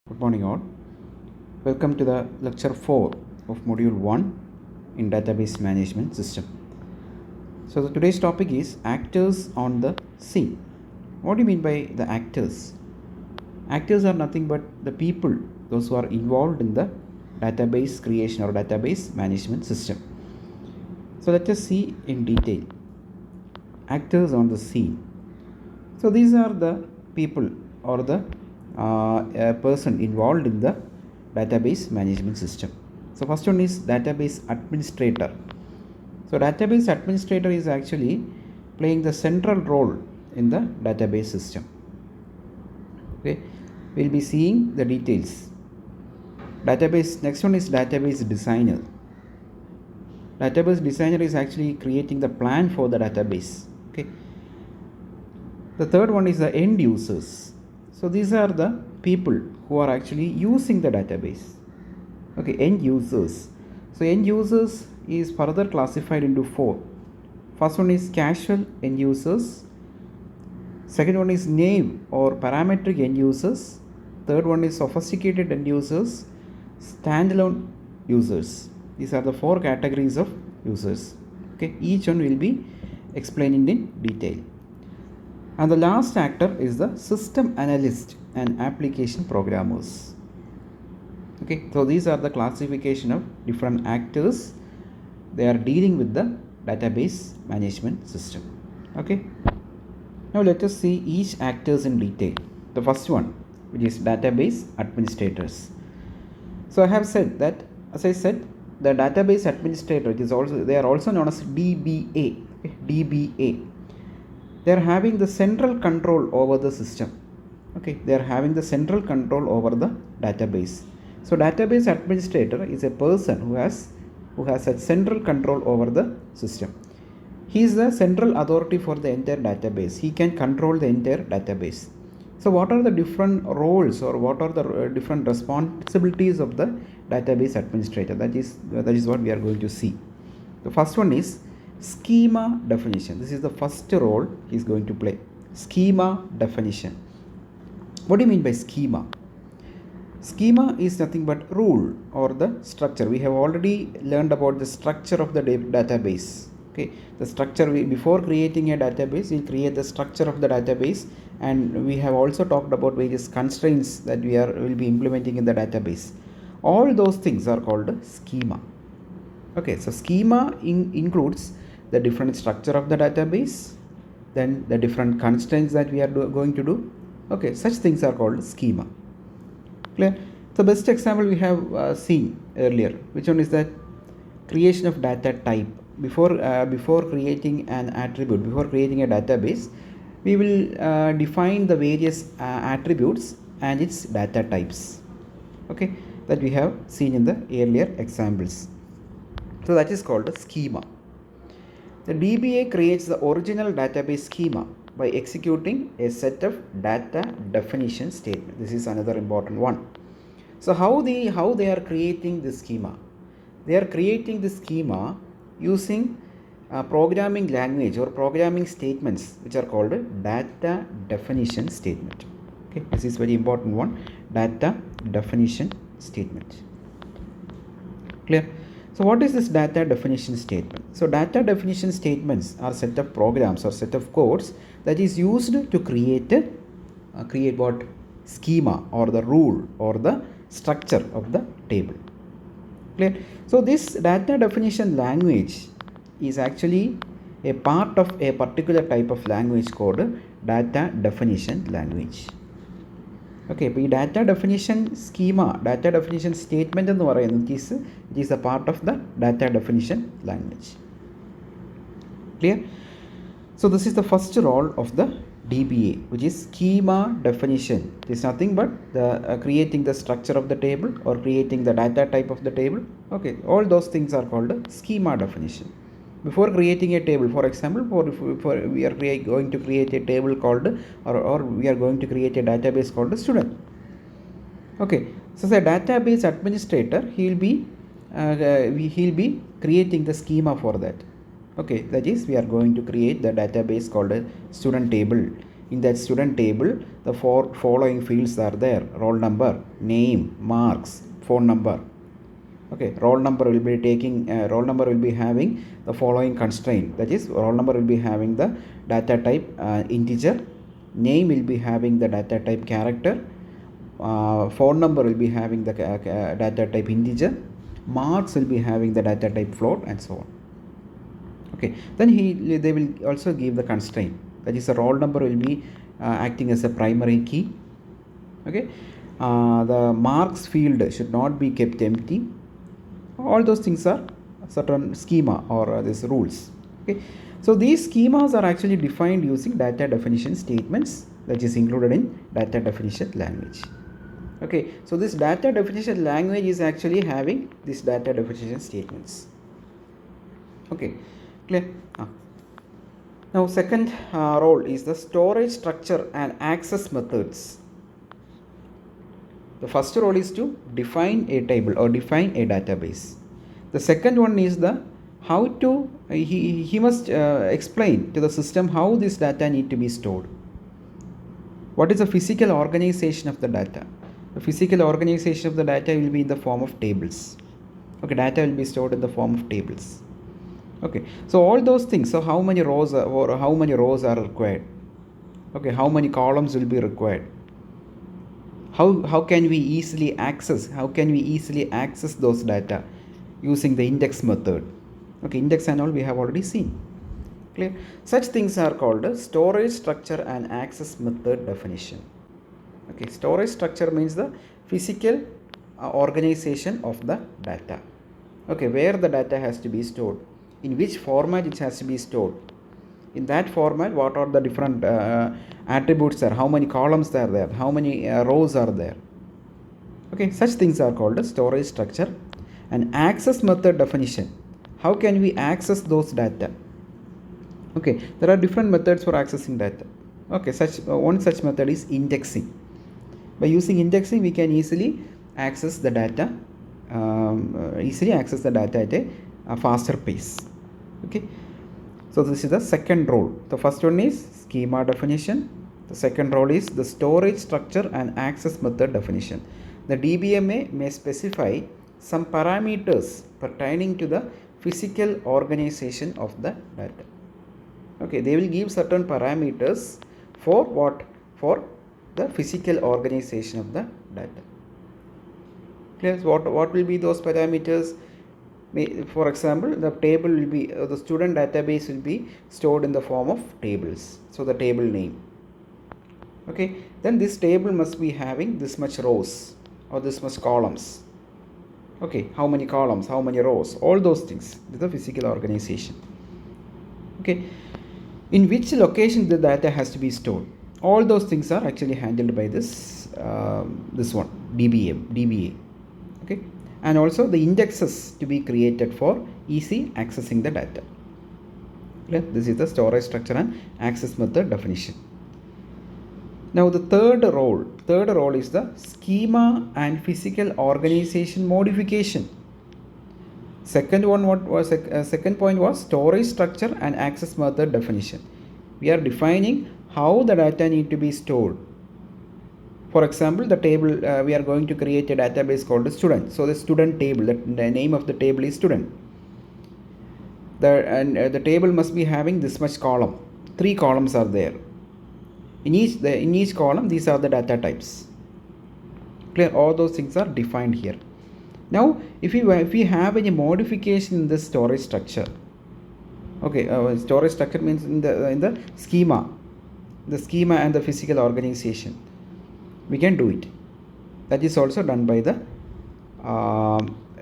Good morning all. Welcome to the lecture 4 of module 1 in database management system. So today's topic is actors on the scene. What do you mean by the actors? Actors are nothing but the people, those who are involved in the database creation or database management system. So let us see in detail. Actors on the scene. So these are the people or the a person involved in the database management system. So first one is database administrator. So database administrator is actually playing the central role in the database system. Okay, we'll be seeing the details. Next one is database designer. Database designer is actually creating the plan for the database. Okay. The third one is the end users. So these are the people who are actually using the database. Okay, end users. So end users is further classified into 4. First one is casual end users. Second one is name or parametric end users. Third one is sophisticated end users. Standalone users. These are the 4 categories of users. Okay, each one will be explained in detail. And the last actor is the system analyst and application programmers. Okay, so these are the classification of different actors. They are dealing with the database management system. Okay, now let us see each actors in detail. The first one, which is database administrators. So I have said that, as I said, the database administrator they are also known as DBA. DBA. They are having the central control over the system. Okay, they are having the central control over the database. So database administrator is a person who has a central control over the system. He is the central authority for the entire database. He can control the entire database. So what are the different roles or what are the different responsibilities of the database administrator? That is what we are going to see. The first one is schema definition. This is the first role he is going to play. Schema definition. What do you mean by schema? Schema is nothing but rule or the structure. We have already learned about the structure of the database. Okay, the structure before creating a database, we create the structure of the database, and we have also talked about various constraints that will be implementing in the database. All those things are called schema. Okay, so schema includes the different structure of the database, then the different constraints that we are going to do. Okay, such things are called schema. Clear? The best example we have seen earlier. Which one is that? Creation of data type. Before creating an attribute, before creating a database, we will define the various attributes and its data types. Okay, that we have seen in the earlier examples. So that is called a schema. The DBA creates the original database schema by executing a set of data definition statements. This is another important one. So how they are creating the schema? They are creating the schema using programming language or programming statements which are called data definition statement. Okay, this is very important one. Data definition statement. Clear? So what is this data definition statement? So data definition statements are set of programs or set of codes that is used to create what? Schema or the rule or the structure of the table. Clear? So this data definition language is actually a part of a particular type of language called data definition language. Okay, but data definition schema, data definition statement in the it is a part of the data definition language. Clear? So this is the first role of the DBA, which is schema definition. It is nothing but the creating the structure of the table or creating the data type of the table. Okay, all those things are called schema definition. Before creating a table, for example, we are going to create a table called or we are going to create a database called student. Okay, so the database administrator, he'll be creating the schema for that. Okay, that is we are going to create the database called a student table, In that student table, the four following fields are there: roll number, name, marks, phone number. Okay, roll number will be taking roll number will be having the following constraint, that is roll number will be having the data type integer, name will be having the data type character, phone number will be having the data type integer, marks will be having the data type float, and so on. Okay, then they will also give the constraint, that is the roll number will be acting as a primary key. Okay, the marks field should not be kept empty. All those things are certain schema or these rules. Okay, so these schemas are actually defined using data definition statements, that is included in data definition language. Okay, so this data definition language is actually having these data definition statements. Okay, clear? Now second role is the storage structure and access methods. The first role is to define a table or define a database. The second one is the how to he must explain to the system how this data need to be stored. What is the physical organization of the data? The physical organization of the data will be in the form of tables. Okay, data will be stored in the form of tables. Okay, so all those things. So how many rows are required? Okay, how many columns will be required? How can we easily access those data using the index method? Okay, index and all we have already seen. Clear? Such things are called storage structure and access method definition. Okay, storage structure means the physical organization of the data. Okay, where the data has to be stored, in which format it has to be stored. In that format, what are the different attributes there, how many columns are there, how many rows are there. Okay, such things are called as storage structure and access method definition. How can we access those data? Okay, there are different methods for accessing data. Okay, one such method is indexing. By using indexing, we can easily access the data at a faster pace. Okay, so this is the second role. The first one is schema definition. The second role is the storage structure and access method definition. The DBMA may specify some parameters pertaining to the physical organization of the data. Okay, they will give certain parameters for what? For the physical organization of the data. Clear? What will be those parameters? For example, the table will be the student database will be stored in the form of tables. So the table name. Okay, then this table must be having this much rows or this much columns. Okay, how many columns, how many rows, all those things. This is the physical organization. Okay, in which location the data has to be stored. All those things are actually handled by this one, DBA. Okay, and also the indexes to be created for easy accessing the data. Okay, this is the storage structure and access method definition. Now the third role is the schema and physical organization modification. Second point was storage structure and access method definition. We are defining how the data need to be stored. For example, the table we are going to create a database called student. So the student table, the name of the table is student. The table must be having this much column. 3 columns are there. In each column, these are the data types. Clear? All those things are defined here. Now, if we have any modification in the storage structure, okay, storage structure means in the schema and the physical organization, we can do it. That is also done by the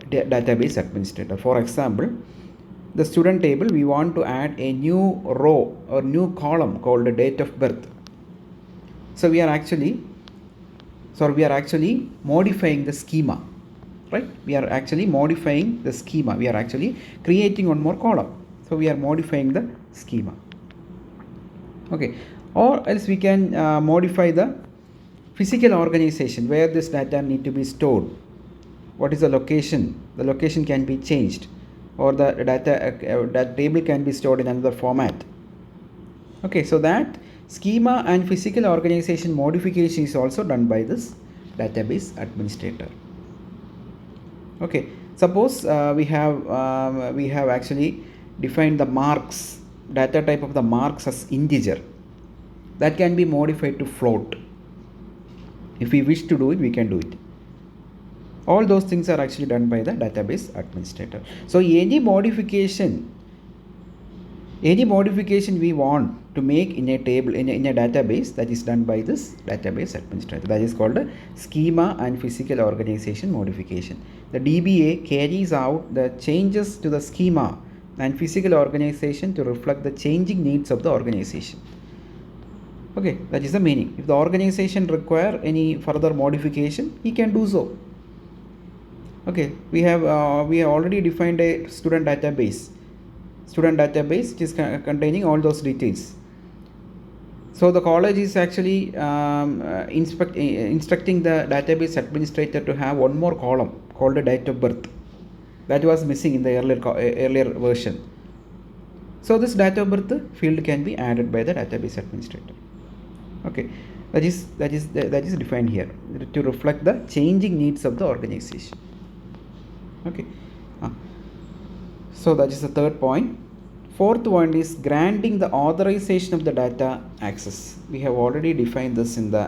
database administrator. For example, the student table, we want to add a new row or new column called the date of birth. So we are actually modifying the schema, right? We are actually modifying the schema. We are actually creating one more column. So we are modifying the schema. Okay, or else we can modify the physical organization where this data need to be stored. What is the location? The location can be changed, or the data that table can be stored in another format. Okay, so that Schema and physical organization modification is also done by this database administrator. Okay, suppose we have actually defined the marks, data type of the marks as integer. That can be modified to float. If we wish to do it, we can do it. All those things are actually done by the database administrator. So any modification we want to make in a table, in a database, that is done by this database administrator. That is called a schema and physical organization modification. The DBA carries out the changes to the schema and physical organization to reflect the changing needs of the organization. Okay, that is the meaning. If the organization require any further modification, he can do so. Okay, we have already defined a student database which is containing all those details. So the college is actually instructing the database administrator to have one more column called a date of birth. That was missing in the earlier version. So this date of birth field can be added by the database administrator. Okay, that is defined here to reflect the changing needs of the organization. Okay, so that is the third point. Fourth one is granting the authorization of the data access. We have already defined this in the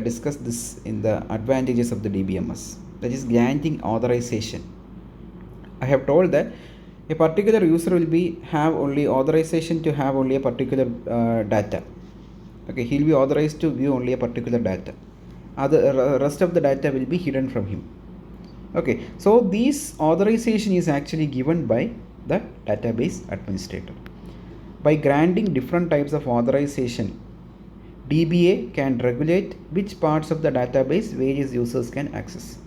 discussed this in the advantages of the DBMS. That is granting authorization. I have told that a particular user will have only authorization to have only a particular data. Okay, he will be authorized to view only a particular data. Other rest of the data will be hidden from him. Okay, so this authorization is actually given by the database administrator. By granting different types of authorization, DBA can regulate which parts of the database various users can access.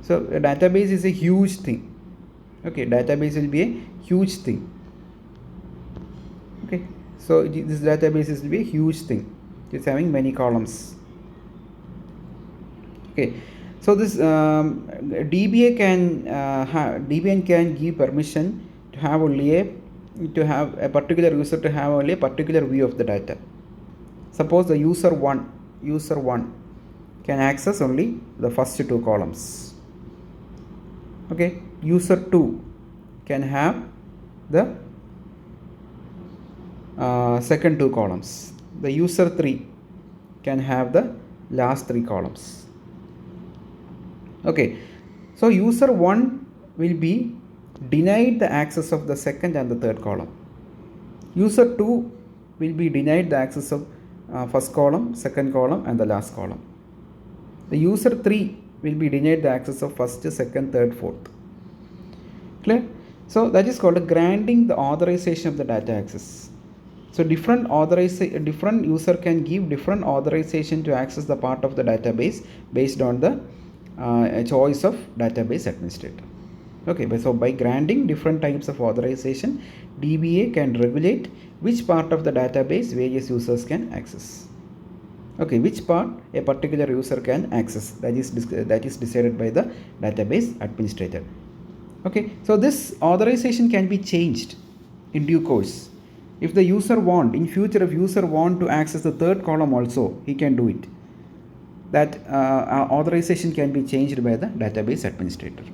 So a database is a huge thing. Okay, database will be a huge thing. Okay, so this database will be a huge thing. It is having many columns. Okay, so this DBA can give permission to have a particular user to have only a particular view of the data. Suppose the user 1 can access only the first two columns. Okay, user 2 can have the second two columns. The user 3 can have the last three columns. Okay, so user 1 will be denied the access of the second and the third column. User 2 will be denied the access of first column, second column and the last column. The user 3 will be denied the access of first, second, third, fourth. Clear? So that is called granting the authorization of the data access. So different user can give different authorization to access the part of the database based on the choice of database administrator. Okay, so by granting different types of authorization, DBA can regulate which part of the database various users can access. Okay, which part a particular user can access, that is decided by the database administrator. Okay, so this authorization can be changed in due course. If the user in future if user want to access the third column also, he can do it. That authorization can be changed by the database administrator.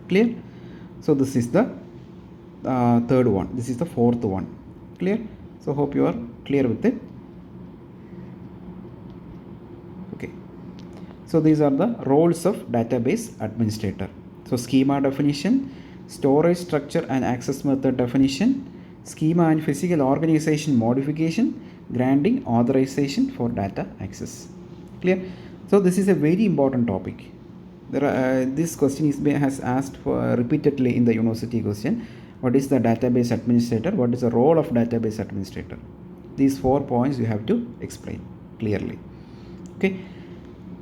Clear? So this is the third one. This is the fourth one. Clear? So hope you are clear with it. Okay. So these are the roles of database administrator. So schema definition, storage structure and access method definition, schema and physical organization modification, granting authorization for data access. Clear? So this is a very important topic. This question has asked for repeatedly in the university question. What is the database administrator? What is the role of database administrator? These 4 points you have to explain clearly. Okay.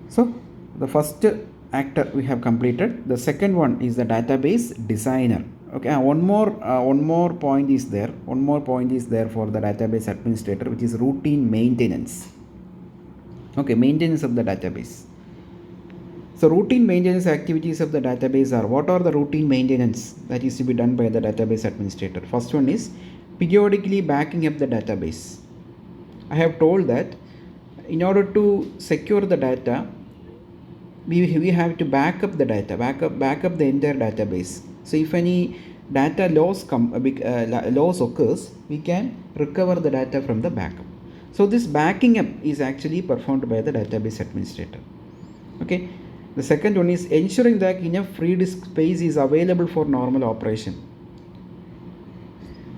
So the first actor we have completed. The second one is the database designer. Okay. One more point is there. One more point is there for the database administrator, which is routine maintenance. Okay, maintenance of the database. So routine maintenance activities of the database are, what are the routine maintenance that is to be done by the database administrator? First one is periodically backing up the database. I have told that in order to secure the data, we have to back up the data, back up the entire database. So if any data loss occurs, we can recover the data from the backup. So this backing up is actually performed by the database administrator. Okay. The second one is ensuring that enough free disk space is available for normal operation.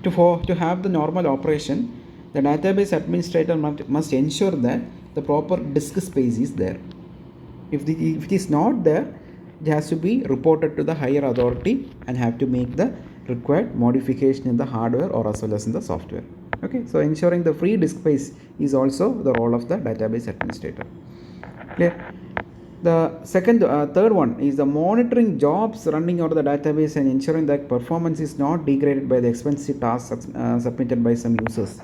To have the normal operation, the database administrator must ensure that the proper disk space is there. If it is not there, it has to be reported to the higher authority and have to make the required modification in the hardware or as well as in the software. Okay, so ensuring the free disk space is also the role of the database administrator. Clear? The third one is the monitoring jobs running out of the database and ensuring that performance is not degraded by the expensive tasks submitted by some users.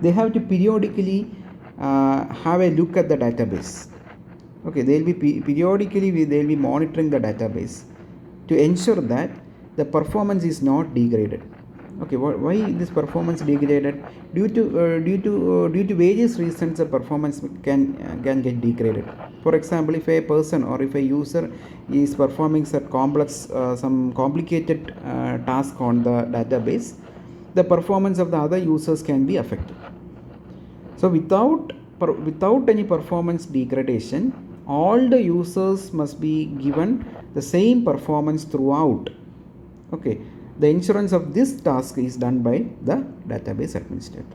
They have to periodically have a look at the database. Okay, they will be periodically they will be monitoring the database to ensure that the performance is not degraded. Okay, why this performance degraded? Due to various reasons, the performance can get degraded. For example, if a person or if a user is performing some complicated task on the database, the performance of the other users can be affected. So without any performance degradation, all the users must be given the same performance throughout. Okay, the insurance of this task is done by the database administrator.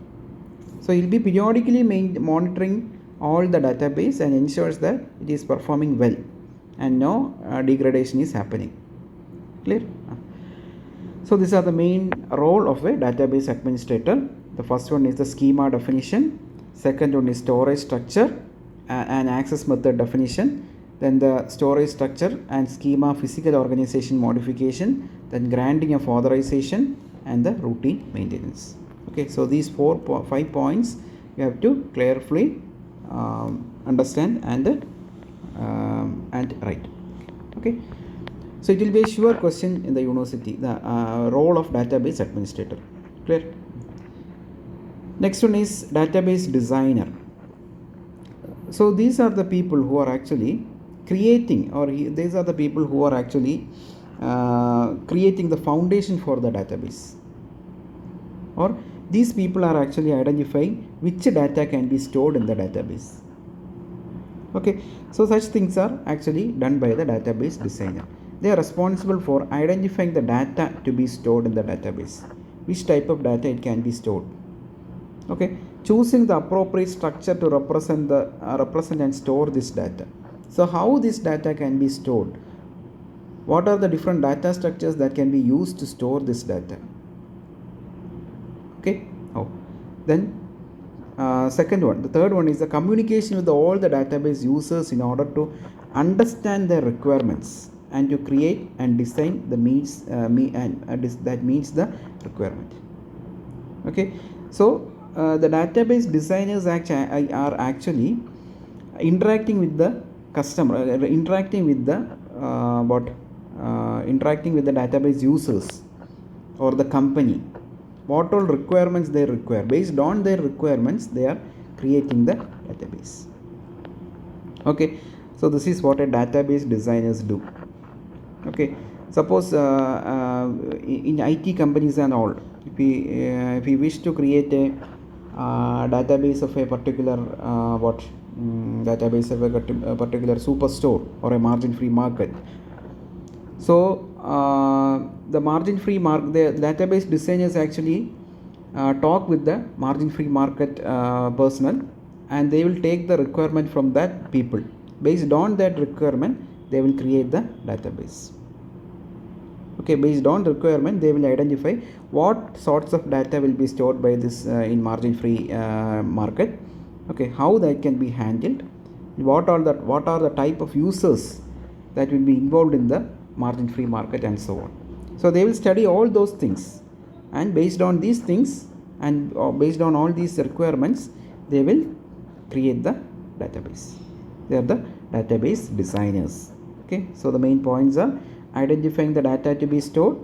So he will be periodically monitoring all the database and ensures that it is performing well and no degradation is happening. Clear? So these are the main role of a database administrator. The first one is the schema definition. Second one is storage structure and access method definition. Then the storage structure and schema physical organization modification. Then granting of authorization and the routine maintenance. Okay, so these 5 points you have to carefully understand and write. Okay, so it will be a sure question in the university, the role of database administrator. Clear? Next one is database designer. So these are the people who are actually creating, or these are the people who are actually creating the foundation for the database, or these people are actually identifying which data can be stored in the database. Okay, so such things are actually done by the database designer. They are responsible for identifying the data to be stored in the database, which type of data it can be stored. Okay, choosing the appropriate structure to represent and store this data. So how this data can be stored? What are the different data structures that can be used to store this data? Okay. Then the third one is the communication with all the database users in order to understand their requirements and to create and design the that meets the requirement. Okay, so the database designers are actually interacting with the customer, interacting with the database users or the company. What all requirements they require, based on their requirements they are creating the database. Okay, so this is what a database designers do. Okay, suppose in IT companies and all, if we wish to create a database of a particular database of a particular superstore or a margin free market. So the margin free market, the database designers actually talk with the margin free market personnel, and they will take the requirement from that people. Based on that requirement, they will create the database. Okay, based on the requirement, they will identify what sorts of data will be stored by this in margin free market. Okay, how that can be handled, what are the type of users that will be involved in the margin free market, and so on. So they will study all those things, and based on these things and based on all these requirements, they will create the database. They are the database designers. Okay, so the main points are identifying the data to be stored,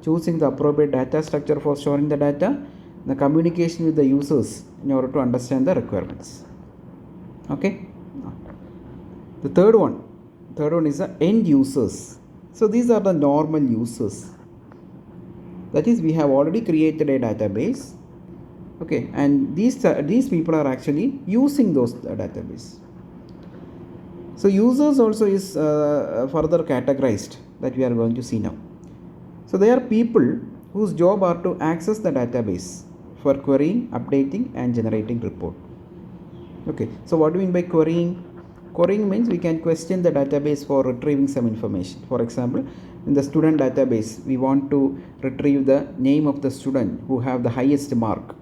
choosing the appropriate data structure for storing the data, the communication with the users in order to understand the requirements. Okay. The third one is the end users. So these are the normal users. That is, we have already created a database. Okay, and these people are actually using those database. So users also is further categorized, that we are going to see now. So they are people whose job are to access the database for querying, updating and generating report. Okay, so what do you mean by querying? Querying means we can question the database for retrieving some information. For example, in the student database, we want to retrieve the name of the student who have the highest mark.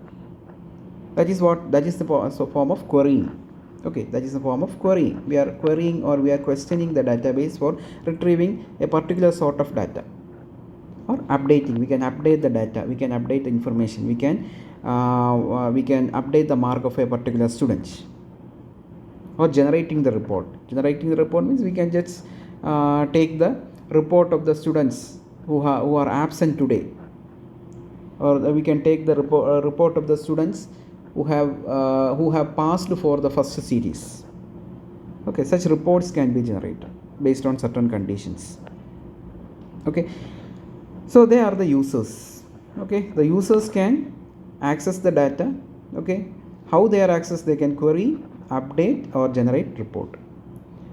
That is the form of querying. Okay, that is the form of querying. We are querying or we are questioning the database for retrieving a particular sort of data. Or updating, we can update the data, we can update the information, we can update the mark of a particular student. Or generating the report. Generating the report means we can just take the report of the students who are absent today, or we can take the report of the students who have passed for the first series. Okay, such reports can be generated based on certain conditions. Okay, so they are the users. Okay, the users can access the data. Okay, how they are accessed? They can query, update or generate report.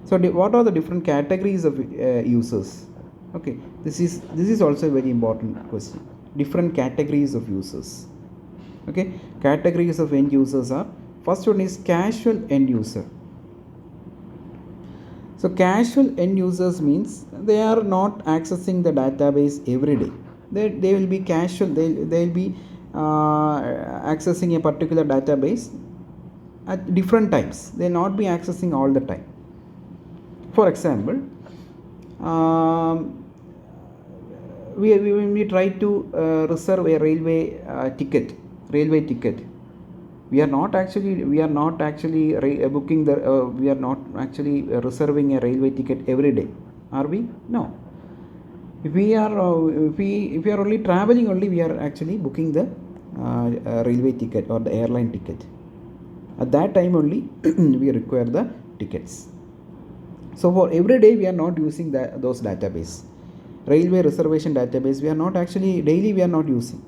So what are the different categories of users? Okay, this is also a very important question. Different categories of users. Okay, categories of end users are, first one is casual end user. So casual end users means they are not accessing the database every day. They will be casual. They will be accessing a particular database at different times. They will not be accessing all the time. For example, we try to reserve a railway ticket. We are not actually booking the we are not actually reserving a railway ticket every day, are we? No. If we are only traveling only, we are actually booking the railway ticket or the airline ticket. At that time only we require the tickets. So for every day we are not using those database. Railway reservation database we are not actually daily we are not using.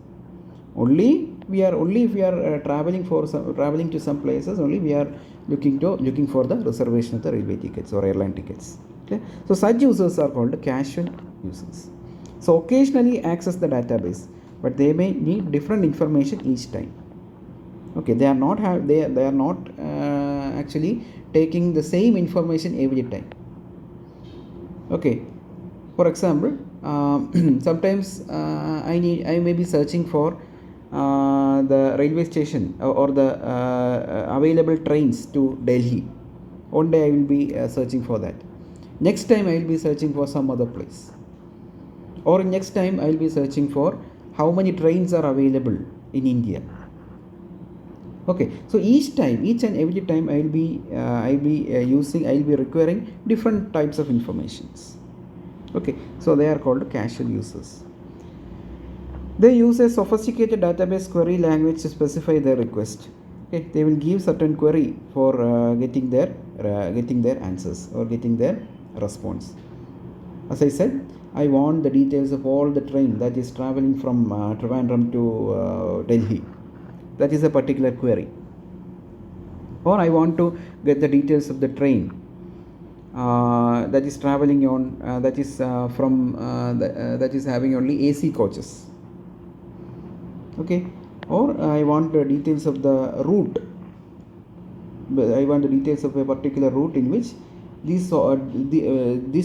Only if we are traveling to some places, only we are looking for the reservation of the railway tickets or airline tickets. Okay, so such users are called casual users. So occasionally access the database, but they may need different information each time. Okay, they are not actually taking the same information every time. Okay, for example, sometimes I may be searching for the railway station or the available trains to Delhi. One day I will be searching for that. Next time I will be searching for some other place. Or next time I will be searching for how many trains are available in India. Okay, so each and every time I will be requiring different types of informations. Okay, so they are called casual users. They use a sophisticated database query language to specify their request. Okay, they will give certain query for getting their answers or getting their response. As I said, I want the details of all the train that is traveling from Trivandrum to Delhi. That is a particular query. Or I want to get the details of the train that is traveling on that is having only AC coaches. Okay, or I want the details of the route. I want the details of a particular route in which these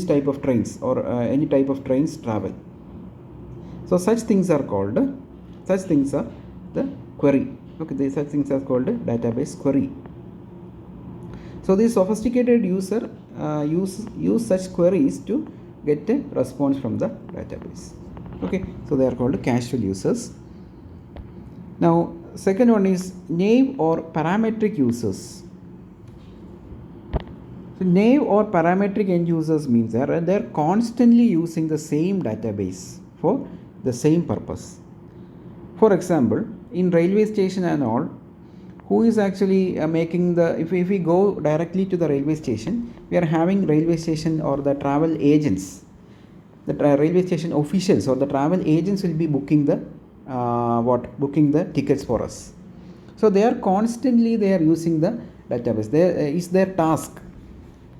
type of trains or any type of trains travel. So such things are the query. Okay, such things are called database query. So this sophisticated user use such queries to get a response from the database. Okay, so they are called casual users. Now second one is naive or parametric users. So naive or parametric end users means they are constantly using the same database for the same purpose. For example, in railway station and all, who is actually making the, if we go directly to the railway station, we are having railway station or the travel agents, the railway station officials or the travel agents will be booking the booking the tickets for us. So they are constantly using the database. There is their task.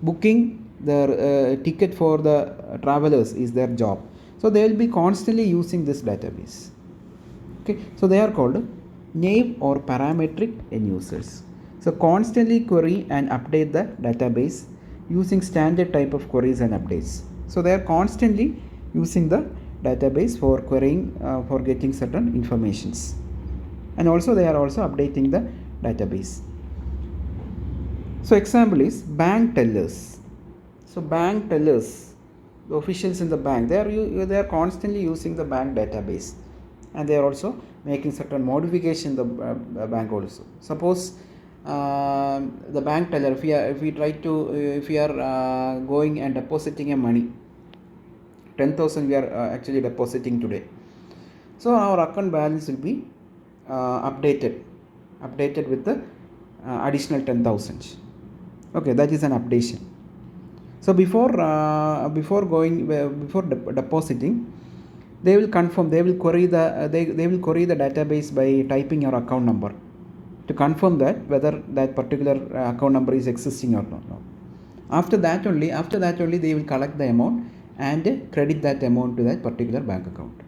Booking the ticket for the travelers is their job. So they will be constantly using this database. Okay, so they are called naive or parametric end users. So constantly query and update the database using standard type of queries and updates. So they are constantly using the database for querying, for getting certain informations, and also they are also updating the database. So example is bank tellers. So bank tellers, the officials in the bank, they are constantly using the bank database, and they are also making certain modification in the bank also. Suppose the bank teller, if we are going and depositing a money, 10,000 we are actually depositing today. So our account balance will be updated with the additional 10,000. Okay, that is an updation. So before depositing, they will confirm, they will query the database by typing your account number to confirm that whether that particular account number is existing or not. After that only they will collect the amount and credit that amount to that particular bank account.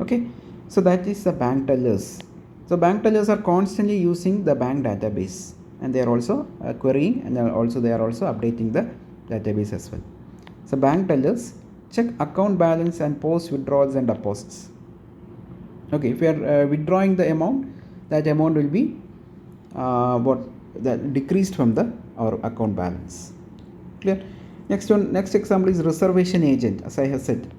Okay, so that is the bank tellers. So bank tellers are constantly using the bank database, and they are also querying, and also they are also updating the database as well. So bank tellers check account balance and post withdrawals and deposits. Okay, if we are withdrawing the amount, that amount will be decreased from our account balance. Clear? Next example is reservation agent. As I have said,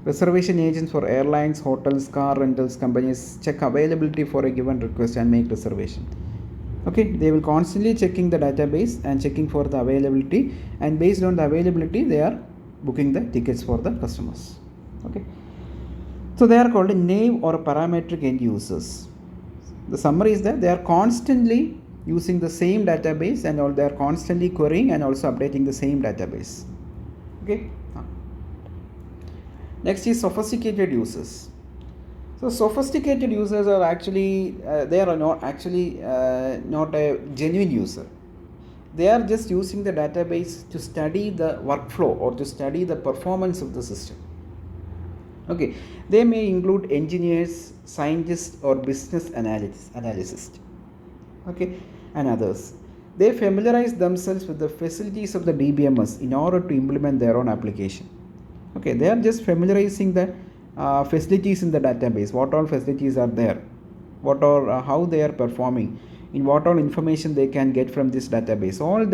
reservation agents for airlines, hotels, car rentals companies check availability for a given request and make reservation. Okay, they will constantly checking the database and checking for the availability, and based on the availability they are booking the tickets for the customers. Okay, so they are called naive or parametric end users. The summary is that they are constantly using the same database, and they are constantly querying and also updating the same database. Okay. Next is sophisticated users. So sophisticated users are actually they are not actually not a genuine user. They are just using the database to study the workflow or to study the performance of the system. Okay, they may include engineers, scientists, or business analysts. Okay, and others. They familiarize themselves with the facilities of the DBMS in order to implement their own application. Okay, they are just familiarizing the facilities in the database, what all facilities are there, what all how they are performing, in what all information they can get from this database. All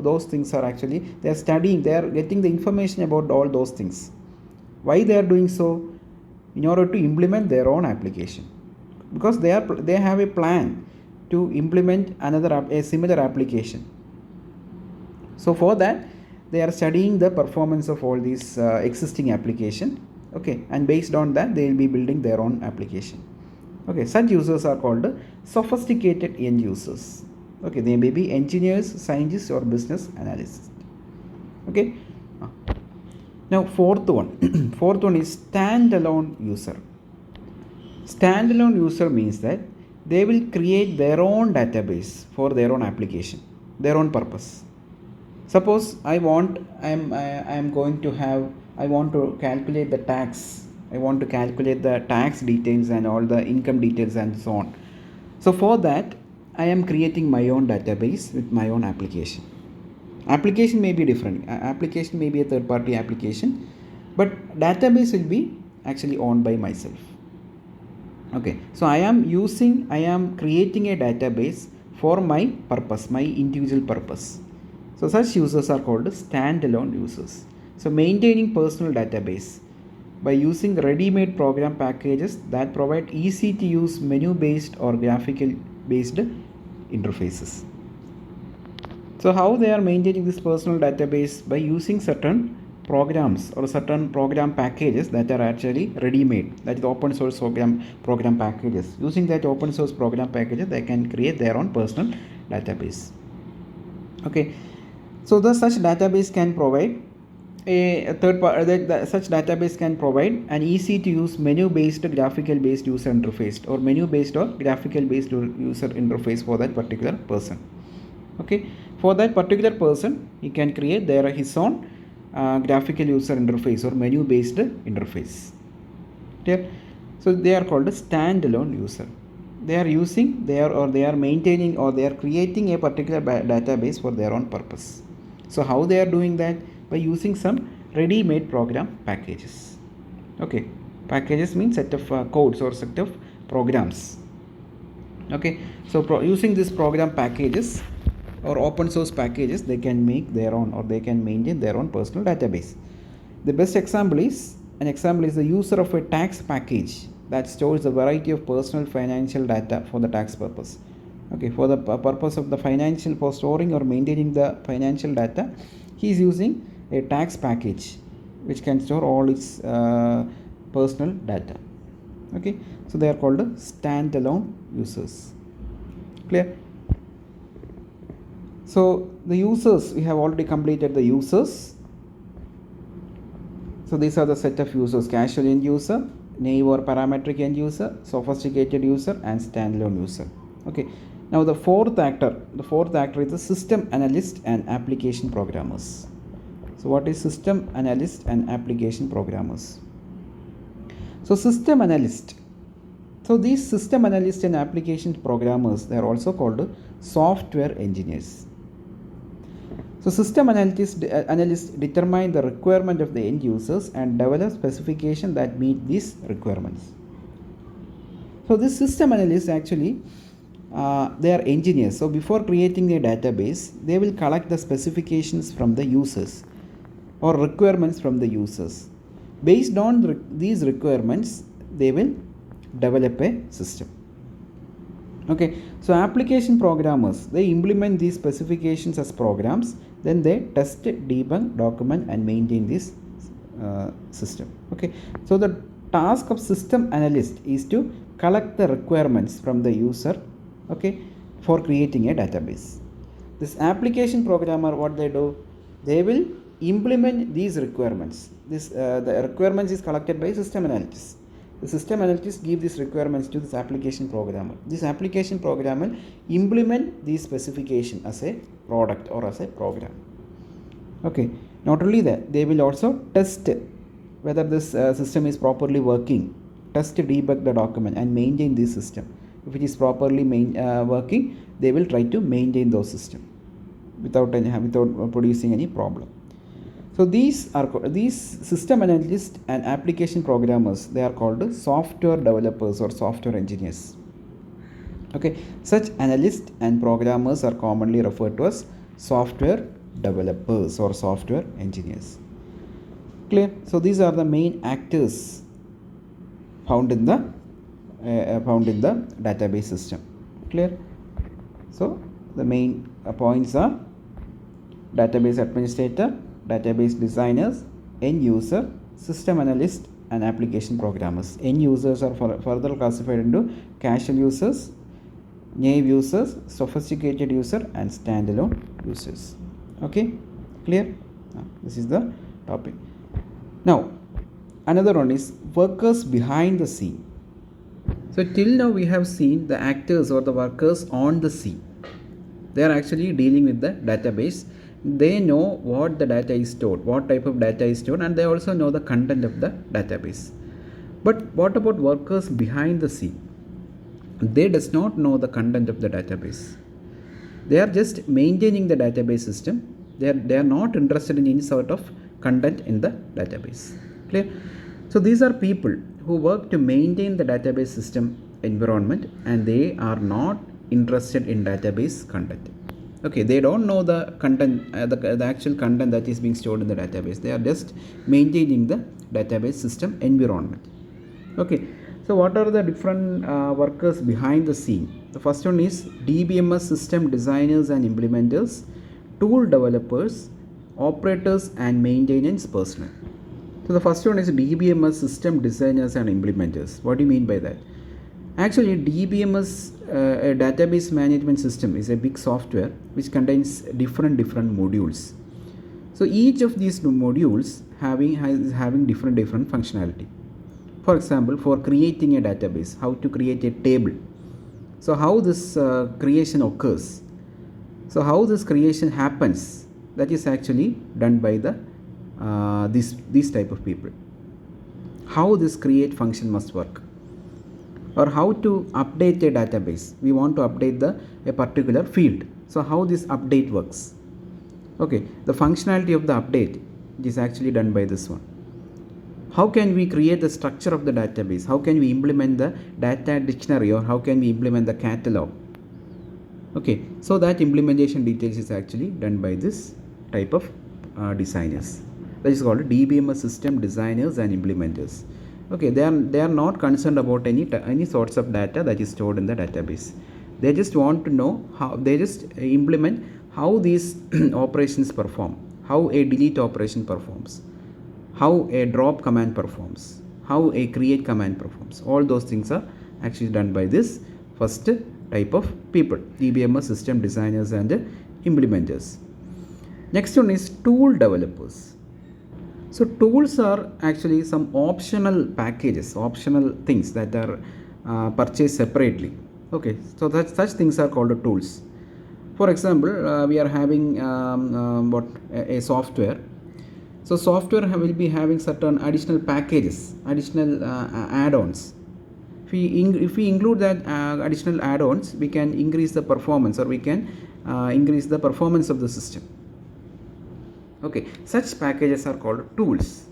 those things are actually, they are studying, they are getting the information about all those things. Why they are doing so? In order to implement their own application, because they have a plan to implement a similar application. So for that they are studying the performance of all these existing application. Okay, and based on that they will be building their own application. Okay, such users are called sophisticated end users. Okay, they may be engineers, scientists, or business analysts. Okay, now fourth one is standalone user. Standalone user means that they will create their own database for their own application, their own purpose. Suppose I want to calculate the tax. I want to calculate the tax details and all the income details and so on. So for that I am creating my own database with my own application. Application may be different. Application may be a third party application, but database will be actually owned by myself. Okay, so I am creating a database for my purpose, my individual purpose. So such users are called standalone users. So maintaining personal database by using ready-made program packages that provide easy to use menu based or graphical based interfaces. So how they are maintaining this personal database? By using certain programs or certain program packages that are actually ready-made, that is open source program packages. Using that open source program packages, they can create their own personal database. Okay, so such database can provide such database can provide an easy to use menu based graphical based user interface, or menu based or graphical based user interface for that particular person. Okay, for that particular person, he can create his own graphical user interface or menu based interface. Clear? So they are called a standalone user. They are maintaining, or they are creating a particular database for their own purpose. So how they are doing that? By using some ready-made program packages. Okay, packages means set of codes or set of programs. Okay, so using these program packages or open source packages, they can make their own, or they can maintain their own personal database. The best example is the user of a tax package that stores a variety of personal financial data for the tax purpose. Okay, for the purpose of the financial, for storing or maintaining the financial data, he is using a tax package which can store all its personal data. Okay, so they are called standalone users. Clear? So the users, we have already completed the users. So these are the set of users: casual end user, naive or parametric end user, sophisticated user, and standalone user. Okay, now the fourth actor is the system analyst and application programmers. So what is system analyst and application programmers? So system analyst. So these system analyst and application programmers, they are also called software engineers. So system analysts determine the requirement of the end users and develop specifications that meet these requirements. So this system analysts actually, they are engineers. So before creating a database, they will collect the specifications from the users or requirements from the users. Based on these requirements, they will develop a system. Okay, so application programmers, they implement these specifications as programs, then they test, debug, document, and maintain this system. Okay, so the task of system analyst is to collect the requirements from the user, okay, for creating a database. This application programmer, what they do, they will implement these requirements. The requirements is collected by system analysts. The system analysts give these requirements to this application programmer. This application programmer implement these specifications as a product or as a program. Okay, not only that, they will also test whether this system is properly working, test, debug the document, and maintain this system. If it is properly working, they will try to maintain those systems without producing any problem. So these system analysts and application programmers, they are called software developers or software engineers. Okay, such analysts and programmers are commonly referred to as software developers or software engineers. Clear? So these are the main actors found in the database system. Clear? So the main points are database administrator, database designers, end user, system analyst, and application programmers. End users are further classified into casual users, naive users, sophisticated user, and standalone users. Okay, clear? This is the topic. Now another one is workers behind the scene. So till now we have seen the actors or the workers on the scene. They are actually dealing with the database. They know what the data is stored, what type of data is stored, and they also know the content of the database. But what about workers behind the scene? They does not know the content of the database. They are just maintaining the database system. They are not interested in any sort of content in the database. Clear? So these are people who work to maintain the database system environment, and they are not interested in database content. Okay, they don't know the content, the actual content that is being stored in the database. They are just maintaining the database system environment. Okay, so what are the different workers behind the scene? The first one is DBMS system designers and implementers, tool developers, operators and maintenance personnel. So the first one is DBMS system designers and implementers. What do you mean by that? Actually, DBMS, a database management system, is a big software which contains different modules. So each of these modules having different functionality. For example, for creating a database, how to create a table. So how this creation occurs. So how this creation happens, that is actually done by the these type of people. How this create function must work, or how to update a database. We want to update a particular field. So how this update works. Okay, the functionality of the update is actually done by this one. How can we create the structure of the database? How can we implement the data dictionary, or how can we implement the catalog? Okay, so that implementation details is actually done by this type of designers. That is called DBMS system designers and implementers. Okay, they are not concerned about any sorts of data that is stored in the database. They just want to know how, they just implement how these operations perform, how a delete operation performs, how a drop command performs, how a create command performs. All those things are actually done by this first type of people, DBMS system designers and implementers. Next one is tool developers. So tools are actually some optional packages, optional things that are purchased separately. Okay, so such things are called tools. For example, we are having a software. So software will be having certain additional packages, additional add-ons. If we include that additional add-ons, we can increase the performance, or we can increase the performance of the system. Okay, such packages are called tools.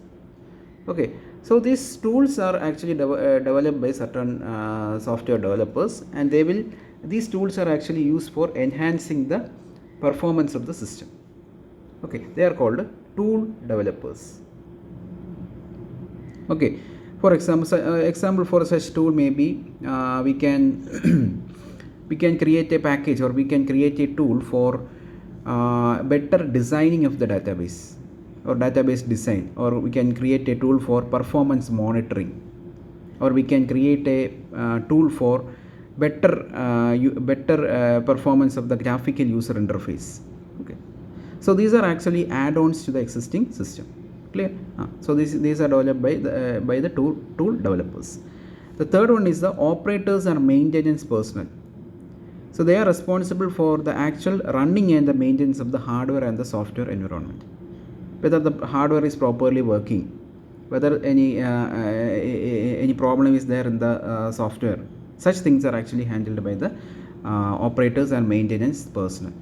Okay, so these tools are actually developed by certain software developers, and these tools are actually used for enhancing the performance of the system. Okay, they are called tool developers. Okay, for example for such tool may be we can we can create a package, or we can create a tool for better designing of the database, or database design, or we can create a tool for performance monitoring, or we can create a tool for better performance of the graphical user interface. Okay, so these are actually add-ons to the existing system. Clear? So these are developed by the tool developers. The third one is the operators and maintenance personnel. So they are responsible for the actual running and the maintenance of the hardware and the software environment. Whether the hardware is properly working, whether any problem is there in the software, such things are actually handled by the operators and maintenance personnel.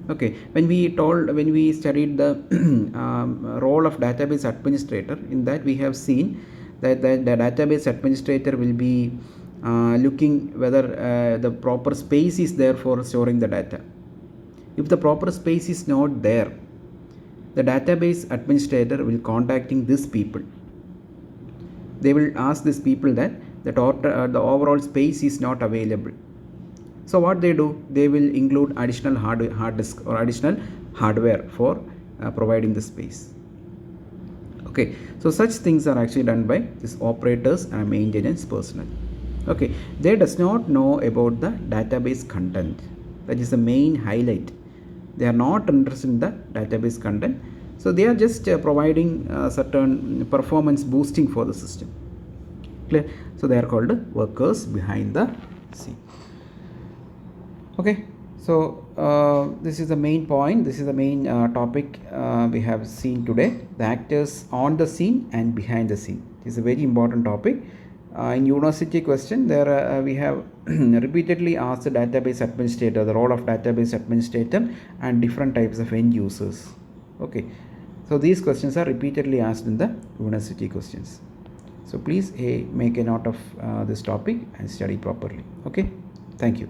Okay, when we studied the role of database administrator, in that we have seen that the database administrator will be looking whether the proper space is there for storing the data. If the proper space is not there, the database administrator will contacting these people. They will ask these people that the overall space is not available. So what they do, they will include additional hard disk or additional hardware for providing the space. Okay, so such things are actually done by these operators and maintenance personnel. Okay, they does not know about the database content. That is the main highlight. They are not interested in the database content, so they are just providing certain performance boosting for the system. Clear? So they are called workers behind the scene. Okay, so this is the main point, this is the main topic we have seen today, the actors on the scene and behind the scene. It is a very important topic. In university question, there we have repeatedly asked the database administrator, the role of database administrator and different types of end users. Okay, so these questions are repeatedly asked in the university questions. So please make a note of this topic and study properly. Okay, thank you.